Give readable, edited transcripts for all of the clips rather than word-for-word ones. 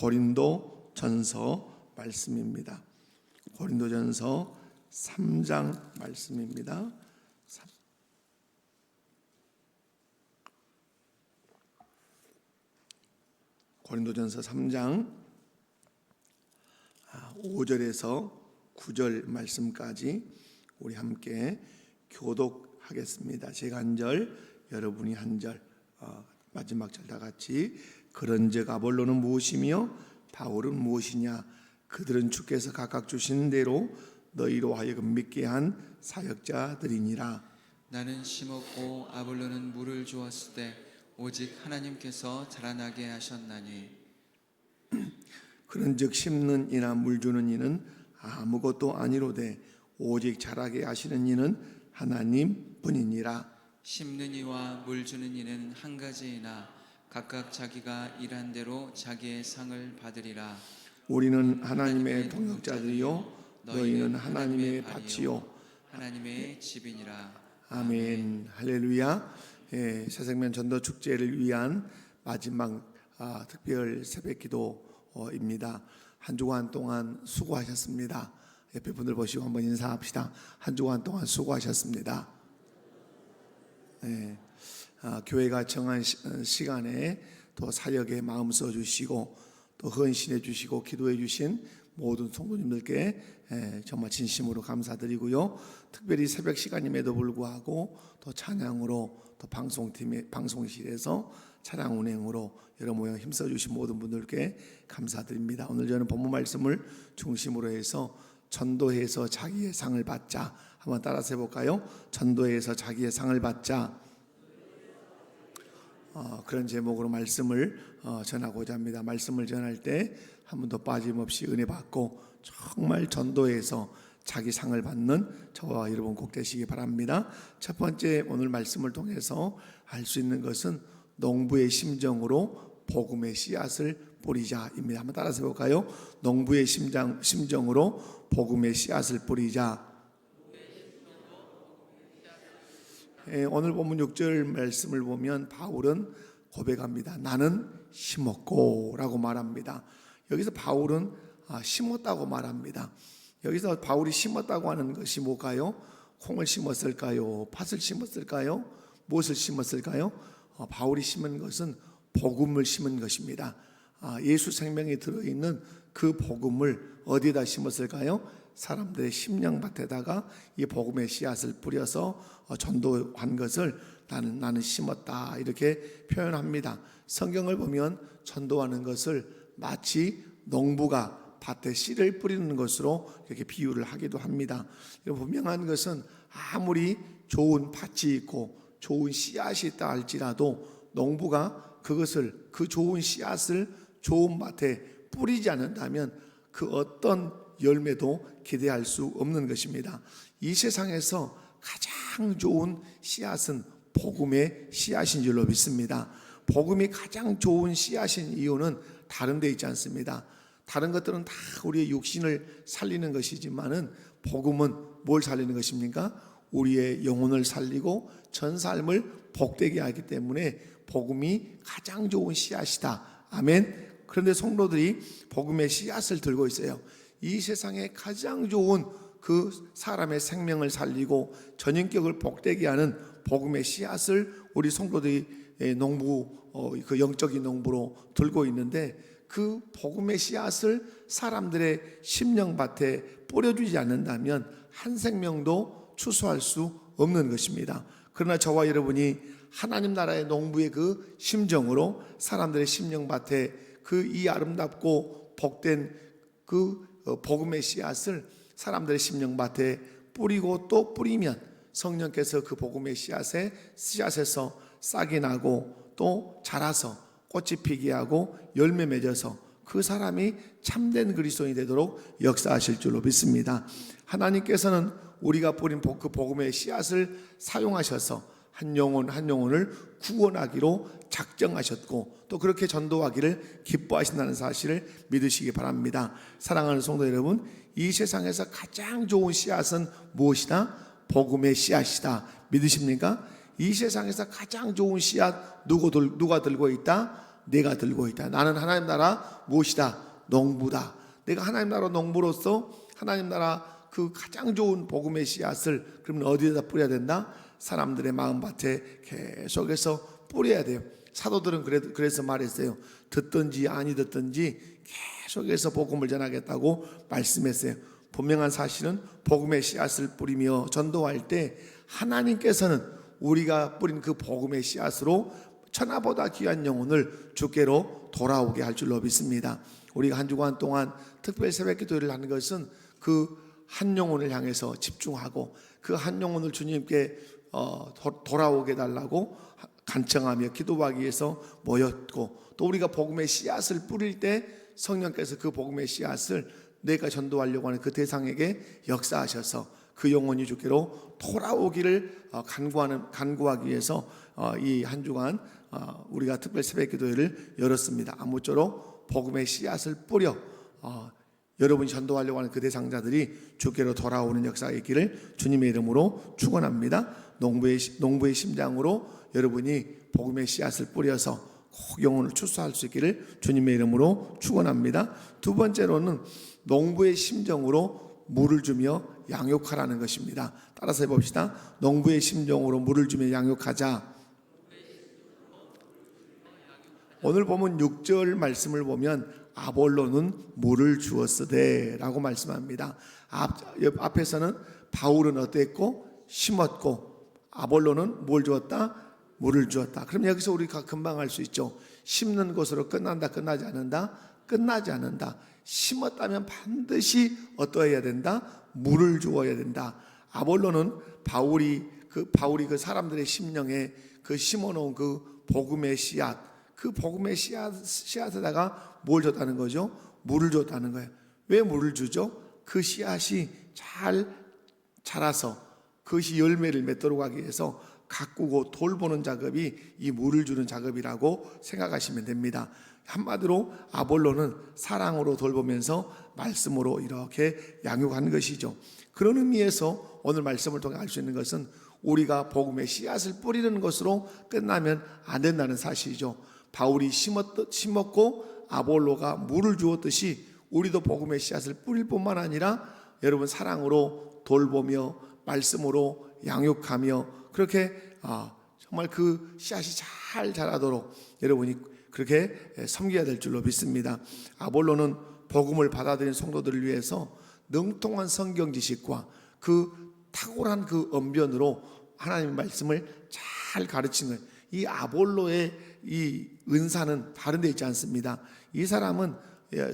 고린도전서 말씀입니다. 고린도전서 3장 말씀입니다. 고린도전서 3장 5절에서 9절 말씀까지 우리 함께 교독하겠습니다. 제가 한 절, 여러분이 한 절, 마지막 절 다 같이. 그런즉 아볼로는 무엇이며 바울은 무엇이냐? 그들은 주께서 각각 주시는 대로 너희로 하여금 믿게 한 사역자들이니라. 나는 심었고 아볼로는 물을 주었을 때 오직 하나님께서 자라나게 하셨나니. 그런즉 심는 이나 물 주는 이는 아무것도 아니로되 오직 자라게 하시는 이는 하나님뿐이니라. 심는 이와 물 주는 이는 한 가지이나 각각 자기가 일한 대로 자기의 상을 받으리라. 우리는 하나님의 동역자들이요 너희는 하나님의 밭이요 하나님의 집이니라. 아멘. 할렐루야. 새생명 전도 축제를 위한 마지막 특별 새벽기도입니다. 한 주간 동안 수고하셨습니다. 옆에 분들 보시고 한번 인사합시다. 한 주간 동안 수고하셨습니다. 교회가 정한 시간에 또 사역에 마음 써주시고 또 헌신해 주시고 기도해 주신 모든 성도님들께 정말 진심으로 감사드리고요. 특별히 새벽 시간임에도 불구하고 또 찬양으로 또 방송실에서 차량 운행으로 여러 모양 힘써 주신 모든 분들께 감사드립니다. 오늘 저는 본문 말씀을 중심으로 해서 전도해서 자기의 상을 받자, 한번 따라서 해볼까요? 전도해서 자기의 상을 받자, 그런 제목으로 말씀을 전하고자 합니다. 말씀을 전할 때 한 번도 빠짐없이 은혜 받고 정말 전도해서 자기 상을 받는 저와 여러분 꼭 되시기 바랍니다. 첫 번째, 오늘 말씀을 통해서 알 수 있는 것은 농부의 심정으로 복음의 씨앗을 뿌리자입니다. 한번 따라서 해볼까요? 농부의 심정으로 복음의 씨앗을 뿌리자. 오늘 본문 6절 말씀을 보면 바울은 고백합니다. 나는 심었고 라고 말합니다. 여기서 바울은 심었다고 말합니다. 여기서 바울이 심었다고 하는 것이 뭘까요? 콩을 심었을까요? 팥을 심었을까요? 무엇을 심었을까요? 바울이 심은 것은 복음을 심은 것입니다. 예수 생명이 들어있는 그 복음을 어디에다 심었을까요? 사람들의 심령밭에다가 이 복음의 씨앗을 뿌려서 전도한 것을 나는 심었다, 이렇게 표현합니다. 성경을 보면 전도하는 것을 마치 농부가 밭에 씨를 뿌리는 것으로 이렇게 비유를 하기도 합니다. 분명한 것은 아무리 좋은 밭이 있고 좋은 씨앗이 있다 할지라도 농부가 그것을, 그 좋은 씨앗을 좋은 밭에 뿌리지 않는다면 그 어떤 열매도 기대할 수 없는 것입니다. 이 세상에서 가장 좋은 씨앗은 복음의 씨앗인 줄로 믿습니다. 복음이 가장 좋은 씨앗인 이유는 다른 데 있지 않습니다. 다른 것들은 다 우리의 육신을 살리는 것이지만은 복음은 뭘 살리는 것입니까? 우리의 영혼을 살리고 전 삶을 복되게 하기 때문에 복음이 가장 좋은 씨앗이다. 아멘. 그런데 성도들이 복음의 씨앗을 들고 있어요. 이 세상에 가장 좋은 그 사람의 생명을 살리고 전인격을 복되게 하는 복음의 씨앗을 우리 성도들이 농부, 그 영적인 농부로 들고 있는데 그 복음의 씨앗을 사람들의 심령밭에 뿌려주지 않는다면 한 생명도 추수할 수 없는 것입니다. 그러나 저와 여러분이 하나님 나라의 농부의 그 심정으로 사람들의 심령밭에 그 이 아름답고 복된 그 복음의 씨앗을 사람들의 심령밭에 뿌리고 또 뿌리면 성령께서 그 복음의 씨앗에서 싹이 나고 또 자라서 꽃이 피게 하고 열매 맺어서 그 사람이 참된 그리스도인이 되도록 역사하실 줄로 믿습니다. 하나님께서는 우리가 뿌린 그 복음의 씨앗을 사용하셔서 한 영혼 한 영혼을 구원하기로 작정하셨고 또 그렇게 전도하기를 기뻐하신다는 사실을 믿으시기 바랍니다. 사랑하는 성도 여러분, 이 세상에서 가장 좋은 씨앗은 무엇이다? 복음의 씨앗이다. 믿으십니까? 이 세상에서 가장 좋은 씨앗 누가 들고 있다? 내가 들고 있다. 나는 하나님 나라 무엇이다? 농부다. 내가 하나님 나라 농부로서 하나님 나라 그 가장 좋은 복음의 씨앗을 그러면 어디에다 뿌려야 된다? 사람들의 마음밭에 계속해서 뿌려야 돼요. 사도들은 그래서 말했어요. 듣든지 아니 듣든지 계속해서 복음을 전하겠다고 말씀했어요. 분명한 사실은 복음의 씨앗을 뿌리며 전도할 때 하나님께서는 우리가 뿌린 그 복음의 씨앗으로 천하보다 귀한 영혼을 주께로 돌아오게 할 줄로 믿습니다. 우리가 한 주간 동안 특별 새벽 기도를 하는 것은 그 한 영혼을 향해서 집중하고 그 한 영혼을 주님께 돌아오게 달라고 간청하며 기도하기 위해서 모였고, 또 우리가 복음의 씨앗을 뿌릴 때 성령께서 그 복음의 씨앗을 내가 전도하려고 하는 그 대상에게 역사하셔서 그 영혼이 주께로 돌아오기를 간구하기 위해서 이 한 주간 우리가 특별 새벽 기도회를 열었습니다. 아무쪼록 복음의 씨앗을 뿌려 여러분이 전도하려고 하는 그 대상자들이 주께로 돌아오는 역사가 있기를 주님의 이름으로 축원합니다. 농부의 심장으로 여러분이 복음의 씨앗을 뿌려서 꼭 영혼을 출소할 수 있기를 주님의 이름으로 축원합니다. 두 번째로는 농부의 심정으로 물을 주며 양육하라는 것입니다. 따라서 해봅시다. 농부의 심정으로 물을 주며 양육하자. 오늘 보면 6절 말씀을 보면 아볼로는 물을 주었으되 라고 말씀합니다. 앞에서는 바울은 어땠고 심었고, 아볼로는 뭘 주었다? 물을 주었다. 그럼 여기서 우리가 금방 알 수 있죠. 심는 것으로 끝난다? 끝나지 않는다? 끝나지 않는다. 심었다면 반드시 어떠해야 된다? 물을 주어야 된다. 아볼로는 바울이 그 사람들의 심령에 그 심어놓은 그 복음의 씨앗, 그 복음의 씨앗에다가 뭘 줬다는 거죠? 물을 줬다는 거예요. 왜 물을 주죠? 그 씨앗이 잘 자라서 그것이 열매를 맺도록 하기 위해서 가꾸고 돌보는 작업이 이 물을 주는 작업이라고 생각하시면 됩니다. 한마디로 아볼로는 사랑으로 돌보면서 말씀으로 이렇게 양육하는 것이죠. 그런 의미에서 오늘 말씀을 통해 알 수 있는 것은 우리가 복음의 씨앗을 뿌리는 것으로 끝나면 안 된다는 사실이죠. 바울이 심었고 아볼로가 물을 주었듯이 우리도 복음의 씨앗을 뿌릴 뿐만 아니라 여러분 사랑으로 돌보며 말씀으로 양육하며 그렇게 정말 그 씨앗이 잘 자라도록 여러분이 그렇게 섬겨야 될 줄로 믿습니다. 아볼로는 복음을 받아들인 성도들을 위해서 능통한 성경 지식과 그 탁월한 그 언변으로 하나님의 말씀을 잘 가르치는 거예요. 이 아볼로의 이 은사는 다른 데 있지 않습니다. 이 사람은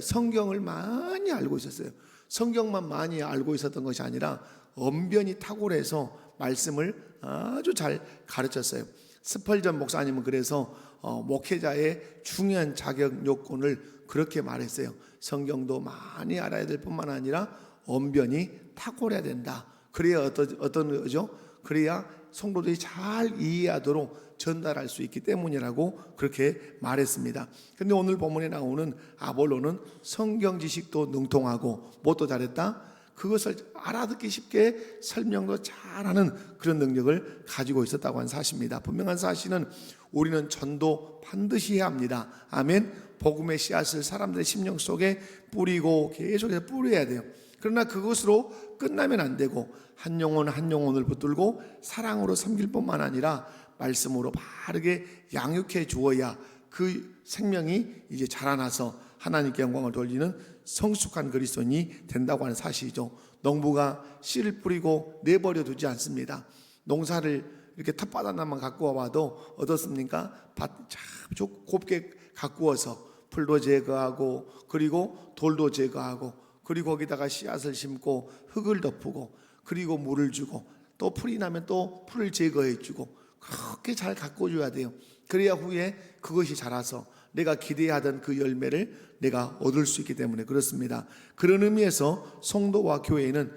성경을 많이 알고 있었어요. 성경만 많이 알고 있었던 것이 아니라 언변이 탁월해서 말씀을 아주 잘 가르쳤어요. 스펄전 목사님은 그래서 목회자의 중요한 자격 요건을 그렇게 말했어요. 성경도 많이 알아야 될 뿐만 아니라 언변이 탁월해야 된다. 그래야 어떤 거죠? 그래야 성도들이 잘 이해하도록 전달할 수 있기 때문이라고 그렇게 말했습니다. 그런데 오늘 본문에 나오는 아볼로는 성경 지식도 능통하고 뭣도 잘했다? 그것을 알아듣기 쉽게 설명도 잘하는 그런 능력을 가지고 있었다고 하는 사실입니다. 분명한 사실은 우리는 전도 반드시 해야 합니다. 아멘. 복음의 씨앗을 사람들의 심령 속에 뿌리고 계속해서 뿌려야 돼요. 그러나 그것으로 끝나면 안 되고 한 영혼 한 영혼을 붙들고 사랑으로 섬길 뿐만 아니라 말씀으로 바르게 양육해 주어야 그 생명이 이제 자라나서 하나님께 영광을 돌리는 성숙한 그리스도인이 된다고 하는 사실이죠. 농부가 씨를 뿌리고 내버려 두지 않습니다. 농사를 이렇게 텃밭하나만 갖고 와봐도 어떻습니까? 밭 참 곱게 가꾸어서 풀도 제거하고 그리고 돌도 제거하고 그리고 거기다가 씨앗을 심고 흙을 덮고 그리고 물을 주고 또 풀이 나면 또 풀을 제거해 주고 그렇게 잘 가꿔줘야 돼요. 그래야 후에 그것이 자라서 내가 기대하던 그 열매를 내가 얻을 수 있기 때문에 그렇습니다. 그런 의미에서 성도와 교회는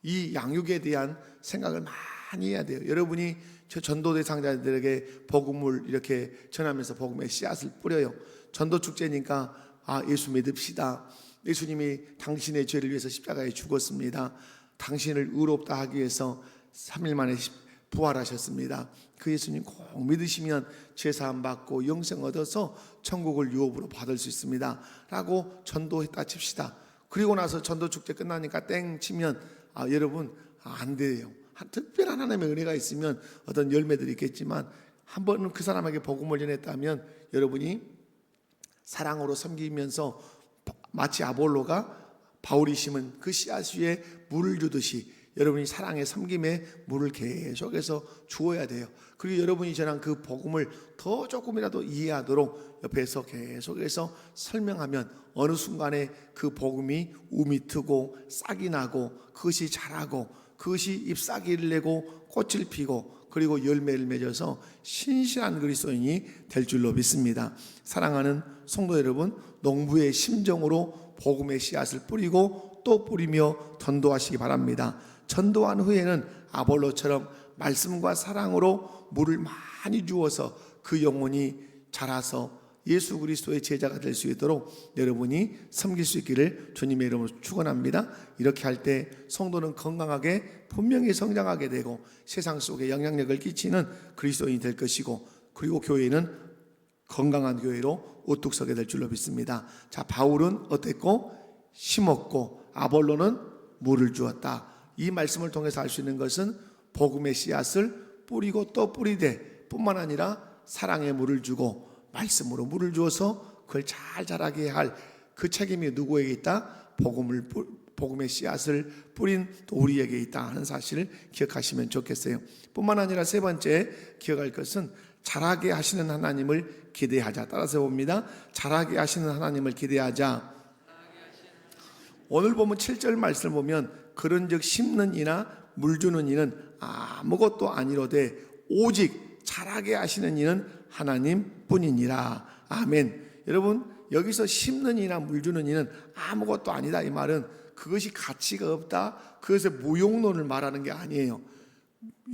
이 양육에 대한 생각을 많이 해야 돼요. 여러분이 저 전도 대상자들에게 복음을 이렇게 전하면서 복음의 씨앗을 뿌려요. 전도 축제니까 예수 믿읍시다. 예수님이 당신의 죄를 위해서 십자가에 죽었습니다. 당신을 의롭다 하기 위해서 3일 만에 부활하셨습니다. 그 예수님 꼭 믿으시면 죄사함 받고 영생 얻어서 천국을 유업으로 받을 수 있습니다 라고 전도했다 칩시다. 그리고 나서 전도 축제 끝나니까 땡 치면 여러분 안 돼요. 특별한 하나님의 은혜가 있으면 어떤 열매들이 있겠지만 한 번은 그 사람에게 복음을 전했다면 여러분이 사랑으로 섬기면서 마치 아볼로가 바울이 심은 그 씨앗 위에 물을 주듯이 여러분이 사랑의 섬김에 물을 계속해서 주어야 돼요. 그리고 여러분이 전한 그 복음을 더 조금이라도 이해하도록 옆에서 계속해서 설명하면 어느 순간에 그 복음이 움이 트고 싹이 나고 그것이 자라고 그것이 잎사귀를 내고 꽃을 피고 그리고 열매를 맺어서 신실한 그리스도인이 될 줄로 믿습니다. 사랑하는 성도 여러분, 농부의 심정으로 복음의 씨앗을 뿌리고 또 뿌리며 전도하시기 바랍니다. 전도한 후에는 아볼로처럼 말씀과 사랑으로 물을 많이 주어서 그 영혼이 자라서 예수 그리스도의 제자가 될 수 있도록 여러분이 섬길 수 있기를 주님의 이름으로 축원합니다. 이렇게 할 때 성도는 건강하게 분명히 성장하게 되고 세상 속에 영향력을 끼치는 그리스도인이 될 것이고 그리고 교회는 건강한 교회로 우뚝 서게 될 줄로 믿습니다. 자, 바울은 어땠고? 심었고 아볼로는 물을 주었다. 이 말씀을 통해서 알 수 있는 것은 복음의 씨앗을 뿌리고 또 뿌리되 뿐만 아니라 사랑의 물을 주고 말씀으로 물을 주어서 그걸 잘 자라게 할 그 책임이 누구에게 있다? 복음의 씨앗을 뿌린 또 우리에게 있다 하는 사실을 기억하시면 좋겠어요. 뿐만 아니라 세 번째 기억할 것은 자라게 하시는 하나님을 기대하자. 따라서 봅니다. 자라게 하시는 하나님을 기대하자. 오늘 보면 7절 말씀을 보면 그런즉 심는 이나 물 주는 이는 아무것도 아니로되 오직 자라게 하시는 이는 하나님뿐이니라. 아멘. 여러분 여기서 심는 이나 물 주는 이는 아무것도 아니다 이 말은 그것이 가치가 없다 그것의 무용론을 말하는 게 아니에요.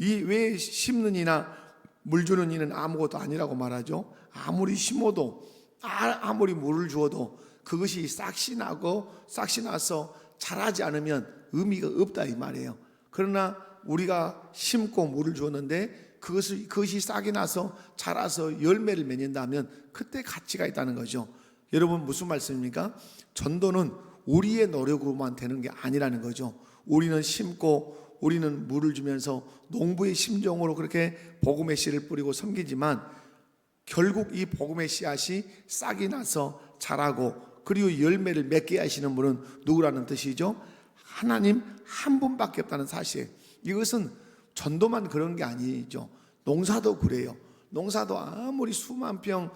이 왜 심는 이나 물 주는 이는 아무것도 아니라고 말하죠? 아무리 심어도 아무리 물을 주어도 그것이 싹이 나서 자라지 않으면 의미가 없다 이 말이에요. 그러나 우리가 심고 물을 주었는데 그것이 싹이 나서 자라서 열매를 맺는다면 그때 가치가 있다는 거죠. 여러분 무슨 말씀입니까? 전도는 우리의 노력으로만 되는 게 아니라는 거죠. 우리는 심고 우리는 물을 주면서 농부의 심정으로 그렇게 복음의 씨를 뿌리고 섬기지만 결국 이 복음의 씨앗이 싹이 나서 자라고 그리고 열매를 맺게 하시는 분은 누구라는 뜻이죠? 하나님 한 분밖에 없다는 사실. 이것은 전도만 그런 게 아니죠. 농사도 그래요. 농사도 아무리 수만 평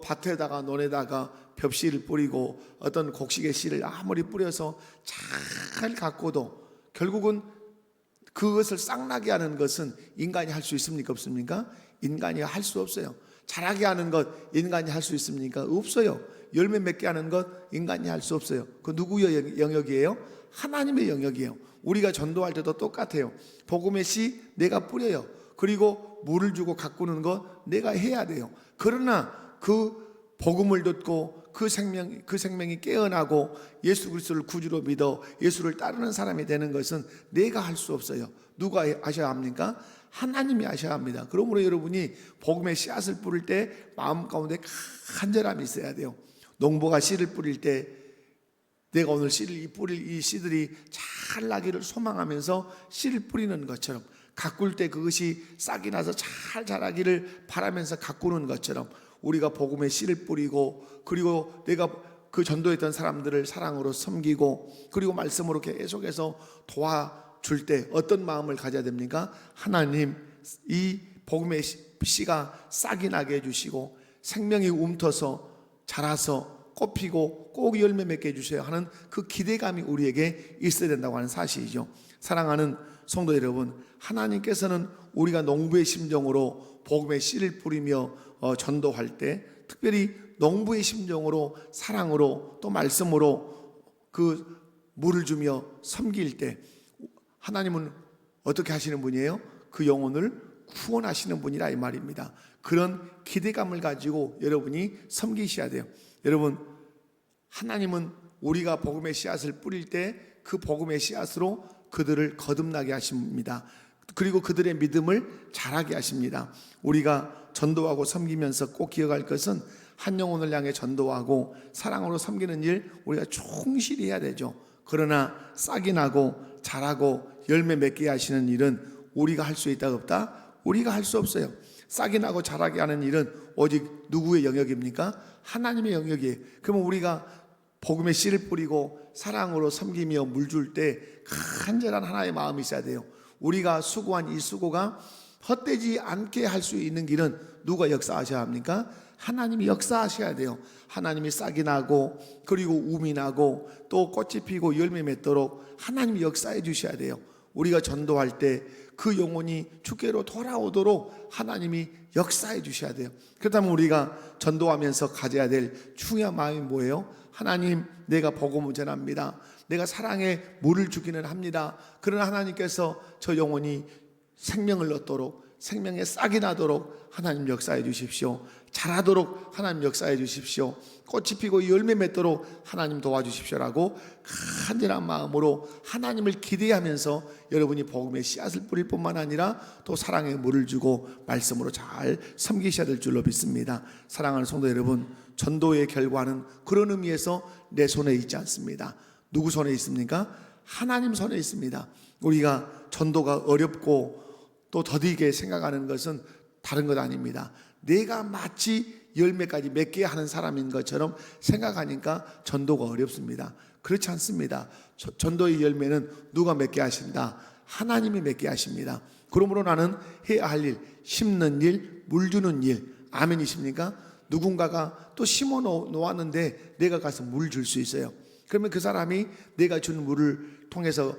밭에다가 논에다가 벽씨를 뿌리고 어떤 곡식의 씨를 아무리 뿌려서 잘 가꿔도 결국은 그것을 싹나게 하는 것은 인간이 할 수 있습니까? 없습니까? 인간이 할 수 없어요. 자라게 하는 것 인간이 할 수 있습니까? 없어요. 열매 맺게 하는 것 인간이 할 수 없어요. 그 누구의 영역이에요? 하나님의 영역이에요. 우리가 전도할 때도 똑같아요. 복음의 씨 내가 뿌려요. 그리고 물을 주고 가꾸는 것 내가 해야 돼요. 그러나 그 복음을 듣고 그 생명이 깨어나고 예수 그리스도를 구주로 믿어 예수를 따르는 사람이 되는 것은 내가 할 수 없어요. 누가 하셔야 합니까? 하나님이 하셔야 합니다. 그러므로 여러분이 복음의 씨앗을 뿌릴 때 마음 가운데 간절함이 있어야 돼요. 농부가 씨를 뿌릴 때 내가 오늘 씨를 뿌릴 이 씨들이 잘 나기를 소망하면서 씨를 뿌리는 것처럼 가꿀 때 그것이 싹이 나서 잘 자라기를 바라면서 가꾸는 것처럼 우리가 복음의 씨를 뿌리고 그리고 내가 그 전도했던 사람들을 사랑으로 섬기고 그리고 말씀으로 계속해서 도와줄 때 어떤 마음을 가져야 됩니까? 하나님 이 복음의 씨가 싹이 나게 해주시고 생명이 움터서 자라서 꽃피고 꼭 열매 맺게 해주세요 하는 그 기대감이 우리에게 있어야 된다고 하는 사실이죠. 사랑하는 성도 여러분, 하나님께서는 우리가 농부의 심정으로 복음의 씨를 뿌리며 전도할 때 특별히 농부의 심정으로 사랑으로 또 말씀으로 그 물을 주며 섬길 때 하나님은 어떻게 하시는 분이에요? 그 영혼을 구원하시는 분이라 이 말입니다. 그런 기대감을 가지고 여러분이 섬기셔야 돼요. 여러분 하나님은 우리가 복음의 씨앗을 뿌릴 때 그 복음의 씨앗으로 그들을 거듭나게 하십니다. 그리고 그들의 믿음을 자라게 하십니다. 우리가 전도하고 섬기면서 꼭 기억할 것은 한 영혼을 향해 전도하고 사랑으로 섬기는 일 우리가 충실히 해야 되죠. 그러나 싹이 나고 자라고 열매 맺게 하시는 일은 우리가 할 수 있다 없다? 우리가 할 수 없어요. 싹이 나고 자라게 하는 일은 오직 누구의 영역입니까? 하나님의 영역이에요. 그러면 우리가 복음의 씨를 뿌리고 사랑으로 섬기며 물 줄 때 간절한 하나의 마음이 있어야 돼요. 우리가 수고한 이 수고가 헛되지 않게 할 수 있는 길은 누가 역사하셔야 합니까? 하나님이 역사하셔야 돼요. 하나님이 싹이 나고 그리고 움이 나고 또 꽃이 피고 열매 맺도록 하나님이 역사해 주셔야 돼요. 우리가 전도할 때 그 영혼이 주께로 돌아오도록 하나님이 역사해 주셔야 돼요. 그렇다면 우리가 전도하면서 가져야 될 중요한 마음이 뭐예요? 하나님, 내가 복음을 전합니다. 내가 사랑의 물을 주기는 합니다. 그러나 하나님께서 저 영혼이 생명을 얻도록, 생명의 싹이 나도록 하나님 역사해 주십시오. 자라도록 하나님 역사해 주십시오. 꽃이 피고 열매 맺도록 하나님 도와주십시오라고 간절한 마음으로 하나님을 기대하면서 여러분이 복음의 씨앗을 뿌릴 뿐만 아니라 또 사랑의 물을 주고 말씀으로 잘 섬기셔야 될 줄로 믿습니다. 사랑하는 성도 여러분, 전도의 결과는 그런 의미에서 내 손에 있지 않습니다. 누구 손에 있습니까? 하나님 손에 있습니다. 우리가 전도가 어렵고 또 더디게 생각하는 것은 다른 것 아닙니다. 내가 마치 열매까지 맺게 하는 사람인 것처럼 생각하니까 전도가 어렵습니다. 그렇지 않습니다. 전도의 열매는 누가 맺게 하신다? 하나님이 맺게 하십니다. 그러므로 나는 해야 할 일, 심는 일, 물 주는 일. 아멘이십니까? 누군가가 또 심어 놓았는데 내가 가서 물 줄 수 있어요. 그러면 그 사람이 내가 준 물을 통해서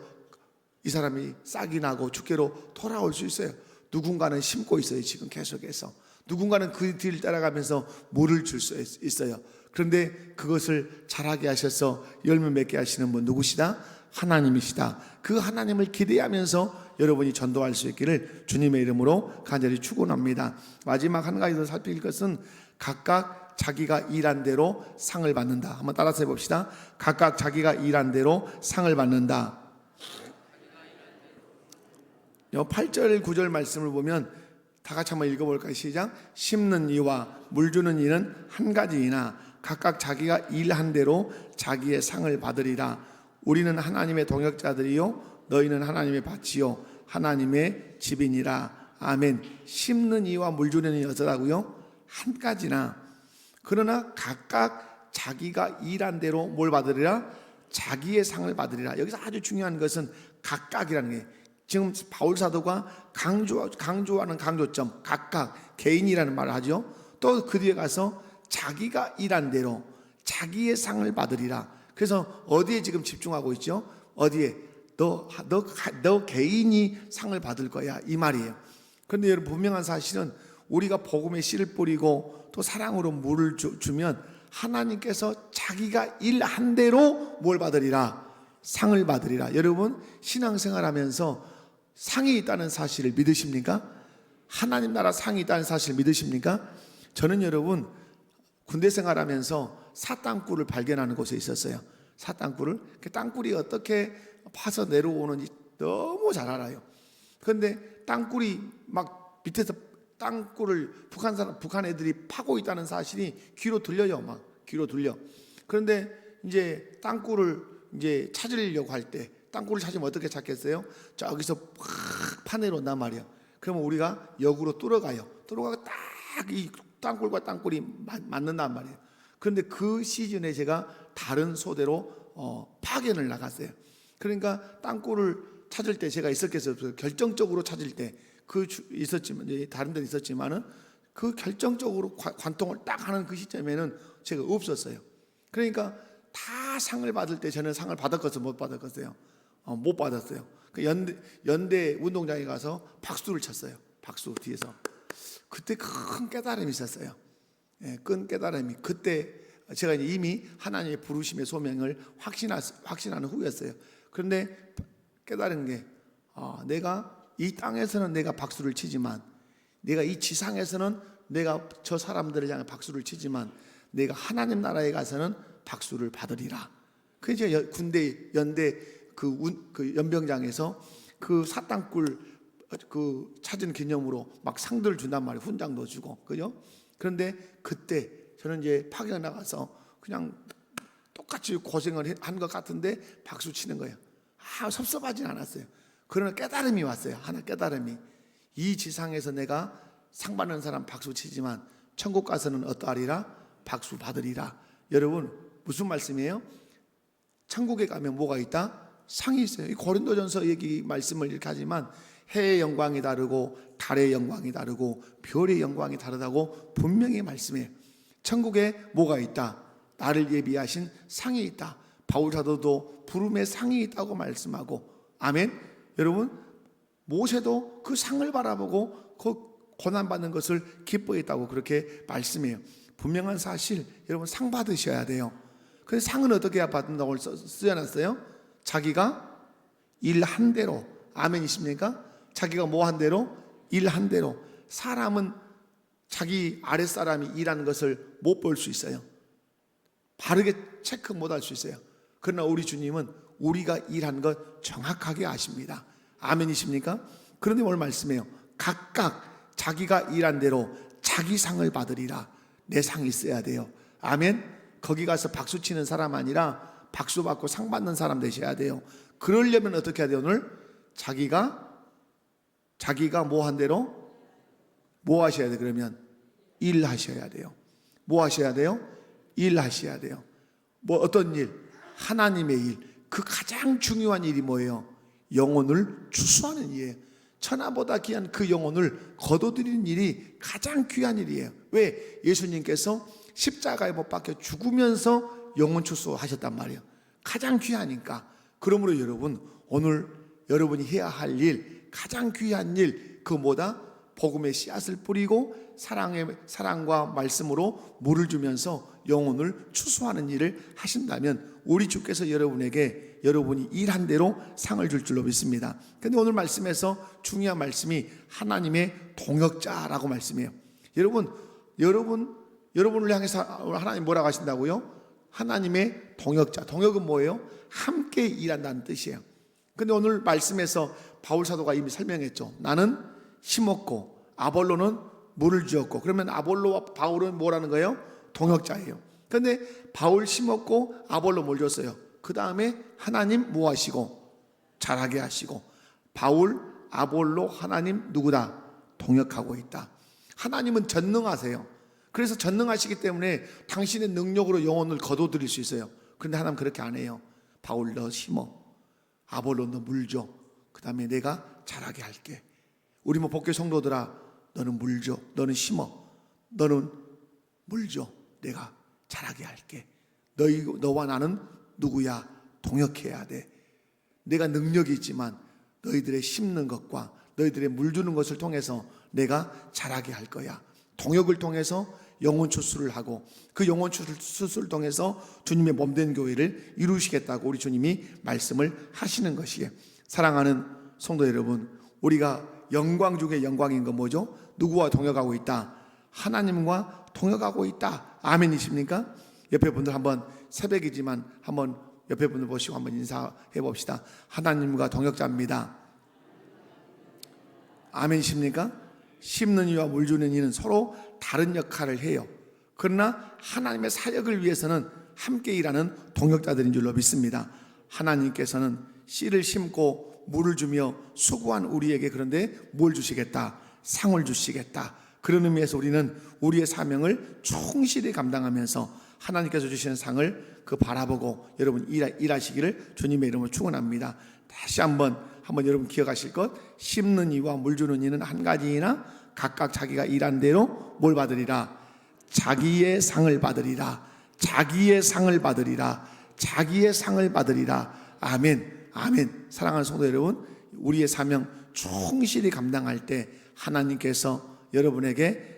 이 사람이 싹이 나고 주께로 돌아올 수 있어요. 누군가는 심고 있어요. 지금 계속해서 누군가는 그 뒤를 따라가면서 물을 줄 수 있어요. 그런데 그것을 자라게 하셔서 열매 맺게 하시는 분 누구시다? 하나님이시다. 그 하나님을 기대하면서 여러분이 전도할 수 있기를 주님의 이름으로 간절히 축원합니다. 마지막 한 가지 더 살필 것은 각각 자기가 일한 대로 상을 받는다. 한번 따라서 해봅시다. 각각 자기가 일한 대로 상을 받는다. 8절 9절 말씀을 보면 다 같이 한번 읽어볼까요? 시작. 심는 이와 물 주는 이는 한 가지이나 각각 자기가 일한 대로 자기의 상을 받으리라. 우리는 하나님의 동역자들이요 너희는 하나님의 밭이요 하나님의 집이니라. 아멘. 심는 이와 물 주는 이 어쩌다고요? 한 가지나 그러나 각각 자기가 일한 대로 뭘 받으리라? 자기의 상을 받으리라. 여기서 아주 중요한 것은 각각이라는 게 지금 바울 사도가 강조하는 강조점, 각각 개인이라는 말을 하죠. 또 그 뒤에 가서 자기가 일한 대로 자기의 상을 받으리라. 그래서 어디에 지금 집중하고 있죠? 어디에? 너 개인이 상을 받을 거야 이 말이에요. 그런데 여러분 분명한 사실은 우리가 복음의 씨를 뿌리고 또 사랑으로 물을 주면 하나님께서 자기가 일한 대로 뭘 받으리라? 상을 받으리라. 여러분 신앙생활하면서 상이 있다는 사실을 믿으십니까? 하나님 나라 상이 있다는 사실을 믿으십니까? 저는 여러분 군대 생활하면서 사땅굴을 발견하는 곳에 있었어요. 사땅굴을 그 땅굴이 어떻게 파서 내려오는지 너무 잘 알아요. 그런데 땅굴이 막 밑에서 땅굴을 북한 애들이 파고 있다는 사실이 귀로 들려요. 막 귀로 들려. 그런데 이제 땅굴을 이제 찾으려고 할 때 땅굴을 찾으면 어떻게 찾겠어요? 저기서 확 파내려온단 말이야. 그러면 우리가 역으로 뚫어가요. 뚫어가고 딱 이 땅굴과 땅굴이 맞는단 말이에요. 그런데 그 시즌에 제가 다른 소대로 파견을 나갔어요. 그러니까 땅굴을 찾을 때 제가 있을 게 없어요. 결정적으로 찾을 때 있었지만 다른 데는 있었지만은 그 결정적으로 관통을 딱 하는 그 시점에는 제가 없었어요. 그러니까 다 상을 받을 때 저는 상을 받았겠어요? 못 받았겠어요? 못 받았어요. 그 연대 운동장에 가서 박수를 쳤어요. 박수 뒤에서. 그때 큰 깨달음이 있었어요. 예, 큰 깨달음이. 그때 제가 이미 하나님의 부르심의 소명을 확신하는 후였어요. 그런데 깨달은 게 내가 이 땅에서는 내가 박수를 치지만 내가 이 지상에서는 내가 저 사람들을 향해 박수를 치지만 내가 하나님 나라에 가서는 박수를 받으리라. 그래서 연대 그 연병장에서 그 사땅굴 그 찾은 기념으로 막 상들을 준단 말이에요. 훈장도 주고, 그죠? 그런데 그때 저는 이제 파견 나가서 그냥 똑같이 고생을 한 것 같은데 박수 치는 거예요. 섭섭하진 않았어요. 그러나 깨달음이 왔어요. 하나 깨달음이, 이 지상에서 내가 상 받는 사람 박수 치지만 천국 가서는 어떠하리라? 박수 받으리라. 여러분, 무슨 말씀이에요? 천국에 가면 뭐가 있다? 상이 있어요. 이 고린도전서 얘기 말씀을 이렇게 하지만 해의 영광이 다르고 달의 영광이 다르고 별의 영광이 다르다고 분명히 말씀해요. 천국에 뭐가 있다? 나를 예비하신 상이 있다. 바울 사도도 부름의 상이 있다고 말씀하고, 아멘. 여러분, 모세도 그 상을 바라보고 그 고난받는 것을 기뻐했다고 그렇게 말씀해요. 분명한 사실, 여러분 상 받으셔야 돼요. 근데 상은 어떻게 받는다고 쓰여놨어요? 자기가 일한 대로. 아멘이십니까? 자기가 뭐 한 대로? 일한 대로. 사람은 자기 아랫사람이 일하는 것을 못 볼 수 있어요. 바르게 체크 못 할 수 있어요. 그러나 우리 주님은 우리가 일한 것 정확하게 아십니다. 아멘이십니까? 그런데 오늘 말씀해요. 각각 자기가 일한 대로 자기 상을 받으리라. 내 상이 있어야 돼요. 아멘. 거기 가서 박수 치는 사람 아니라 박수 받고 상 받는 사람 되셔야 돼요. 그러려면 어떻게 해야 돼요? 오늘 자기가 뭐 한 대로 뭐 하셔야 돼요? 그러면 일하셔야 돼요. 뭐 하셔야 돼요? 일하셔야 돼요. 뭐 어떤 일? 하나님의 일. 그 가장 중요한 일이 뭐예요? 영혼을 추수하는 일이에요. 천하보다 귀한 그 영혼을 거둬들이는 일이 가장 귀한 일이에요. 왜? 예수님께서 십자가에 못 박혀 죽으면서 영혼 추수하셨단 말이에요. 가장 귀하니까. 그러므로 여러분, 오늘 여러분이 해야 할 일, 가장 귀한 일, 그 뭐다? 복음의 씨앗을 뿌리고 사랑과 말씀으로 물을 주면서 영혼을 추수하는 일을 하신다면 우리 주께서 여러분에게 여러분이 일한 대로 상을 줄 줄로 믿습니다. 그런데 오늘 말씀에서 중요한 말씀이 하나님의 동역자라고 말씀해요. 여러분을 향해서 하나님 뭐라고 하신다고요? 하나님의 동역자. 동역은 뭐예요? 함께 일한다는 뜻이에요. 근데 오늘 말씀에서 바울 사도가 이미 설명했죠. 나는 심었고 아볼로는 물을 주었고. 그러면 아볼로와 바울은 뭐라는 거예요? 동역자예요. 그런데 바울 심었고 아볼로 물 줬어요. 그 다음에 하나님 뭐 하시고? 자라게 하시고. 바울, 아볼로, 하나님 누구다? 동역하고 있다. 하나님은 전능하세요. 그래서 전능하시기 때문에 당신의 능력으로 영혼을 거둬들일 수 있어요. 그런데 하나님 그렇게 안 해요. 바울 너 심어, 아볼로 너 물 줘. 그 다음에 내가 자라게 할게. 우리 복교 성도들아, 너는 물 줘, 너는 심어, 너는 물 줘. 내가 자라게 할게. 너와 나는 누구야? 동역해야 돼. 내가 능력이 있지만 너희들의 심는 것과 너희들의 물 주는 것을 통해서 내가 자라게 할 거야. 동역을 통해서 영혼 추수를 하고 그 영혼 추수를 통해서 주님의 몸된 교회를 이루시겠다고 우리 주님이 말씀을 하시는 것이에요. 사랑하는 성도 여러분, 우리가 영광 중에 영광인 건 뭐죠? 누구와 동역하고 있다? 하나님과 동역하고 있다. 아멘이십니까? 옆에 분들 한번, 새벽이지만 한번 옆에 분들 보시고 한번 인사해 봅시다. 하나님과 동역자입니다. 아멘이십니까? 심는 이와 물 주는 이는 서로 다른 역할을 해요. 그러나 하나님의 사역을 위해서는 함께 일하는 동역자들인 줄로 믿습니다. 하나님께서는 씨를 심고 물을 주며 수고한 우리에게 그런데 뭘 주시겠다? 상을 주시겠다. 그런 의미에서 우리는 우리의 사명을 충실히 감당하면서 하나님께서 주시는 상을 바라보고 여러분 일하시기를 주님의 이름으로 축원합니다. 다시 한번 여러분 기억하실 것, 심는 이와 물 주는 이는 한 가지이나 각각 자기가 일한 대로 뭘 받으리라? 자기의 상을 받으리라. 자기의 상을 받으리라. 자기의 상을 받으리라. 아멘. 아멘. 사랑하는 성도 여러분, 우리의 사명 충실히 감당할 때 하나님께서 여러분에게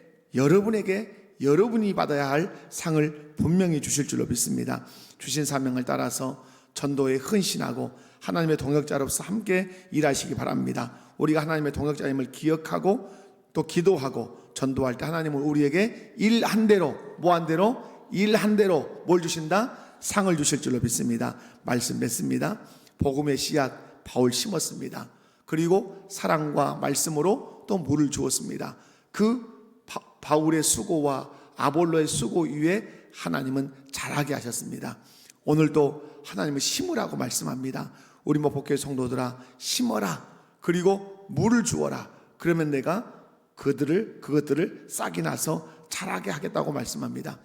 여러분이 받아야 할 상을 분명히 주실 줄로 믿습니다. 주신 사명을 따라서 전도에 헌신하고 하나님의 동역자로서 함께 일하시기 바랍니다. 우리가 하나님의 동역자임을 기억하고 또 기도하고 전도할 때 하나님은 우리에게 일한 대로 뭐한 대로? 일한 대로 뭘 주신다? 상을 주실 줄로 믿습니다. 말씀 맺습니다. 복음의 씨앗 바울 심었습니다. 그리고 사랑과 말씀으로 또 물을 주었습니다. 그 바울의 수고와 아볼로의 수고 위에 하나님은 자라게 하셨습니다. 오늘도 하나님은 심으라고 말씀합니다. 우리 목포교회 성도들아, 심어라. 그리고 물을 주어라. 그러면 내가 그것들을 싹이 나서 자라게 하겠다고 말씀합니다.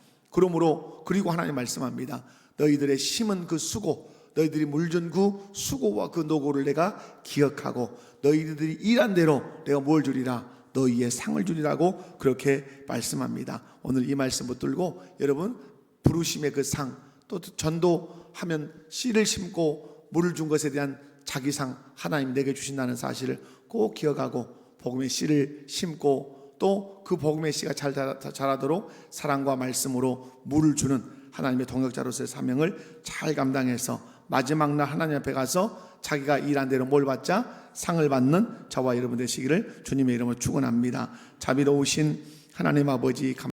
그리고 하나님 말씀합니다. 너희들의 심은 그 수고, 너희들이 물준 그 수고와 그 노고를 내가 기억하고 너희들이 일한 대로 내가 뭘 주리라? 너희의 상을 주리라고 그렇게 말씀합니다. 오늘 이 말씀 붙들고 여러분 부르심의 그 상, 또 전도하면 씨를 심고 물을 준 것에 대한 자기 상 하나님 내게 주신다는 사실을 꼭 기억하고 복음의 씨를 심고 또 그 복음의 씨가 잘 자라도록 사랑과 말씀으로 물을 주는 하나님의 동역자로서의 사명을 잘 감당해서 마지막 날 하나님 앞에 가서 자기가 일한 대로 뭘 받자? 상을 받는 저와 여러분 되시기를 주님의 이름으로 축원합니다. 자비로우신 하나님 아버지